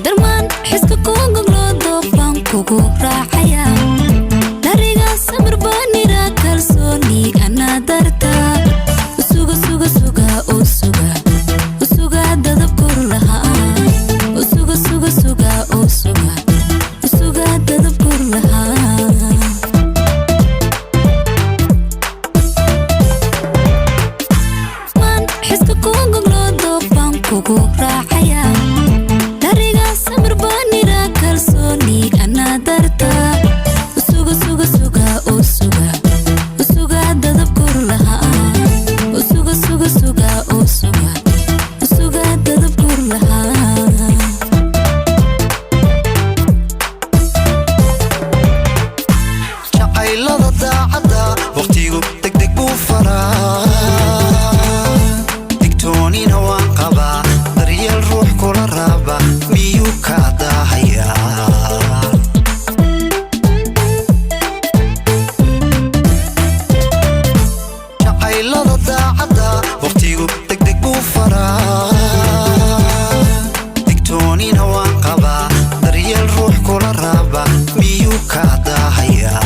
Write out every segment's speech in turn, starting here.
درمان حسك كونغ لودو فانكوكو راحيا داريغا سمر باني راكر سوني أنا دارتا وسوغا سوغا سوغا أو سوغا وسوغا دادب كورلها وسوغا سوغا سوغا أو سوغا وسوغا دادب كورلها مان حسك كونغ لودو فانكوكو راحيا داريغا سمر باني راكر سوني أنا دارتا وسوغا سوغا سوغا أو سوغا وسوغا دادب كورلها وسوغا سوغا سوغا أو سوغا وسوغا دادب كورلها jacaylada daacada waqtigu degdeg buu faraa digtoonina waan qabaa daryeel ruux kula raba miyuu ka daahayaa jacaylada daacada waqtigu degdeg buu faraa digtoonina waan qabaa daryeel ruux kula raba miyuu ka daahayaa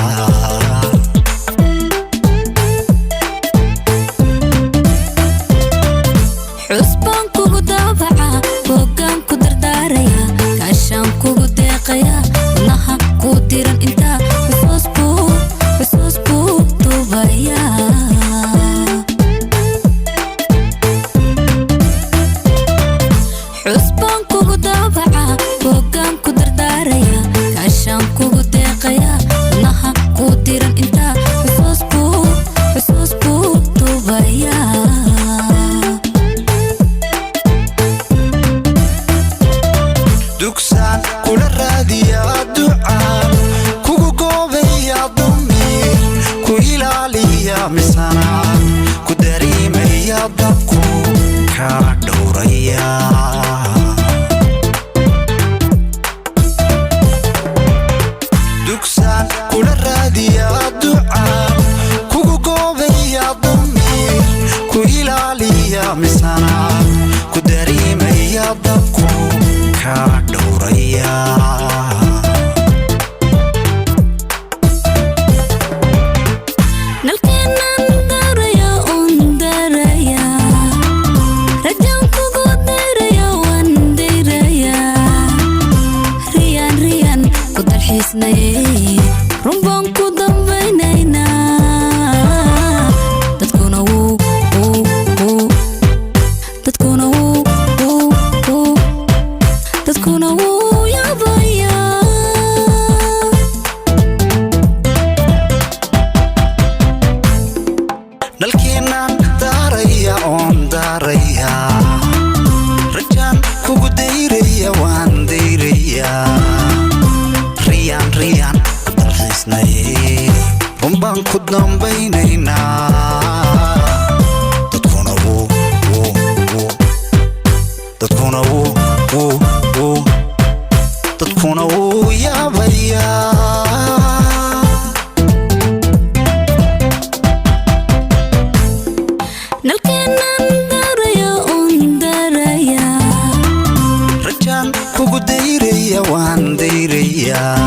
حسبان كوغو دابعا بوغان كودر داريا كاشان كوغو ديقيا نها كوديران انتا حسوس بو دوبايا حسبان كوغو دابعا بوغان كودر داريا كاشان كوغو ديقيا نها كوديران انتا حسوس بو دوبايا dugsaan kula raadiyaa ducaan kugu goobayaa damiir ku ilaaliyaa misana ku dareemayaa dabku kaa dhowrayaa dugsaan kula raadiyaa ducaan kugu goobayaa damiir ku ilaaliyaa misana ku dareemayaa dabku kaa dhowrayaa nalkeenan daraya un daraya rajaan kugu dayraya wan dayraya riyan ku dalxiisnay runbaan ku dambaynayna dadkuna wuu yaabaya nalkeenan daaraya oon daaraya rajaan kugu dayraya waan dayrayaa riyan ku dalxiisnay runbaan ku dambaynaynaa dadkuna wuu yaabayaa nalkeenan daraya un daraya rajaan kugu dayraya waan dayrayaa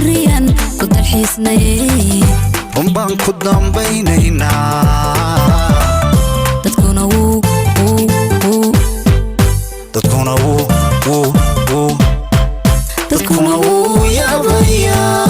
riyan ku dalxiisnay runbaan ku dambaynaynaa dadkuna wuu dadkuna wuu yaabayaa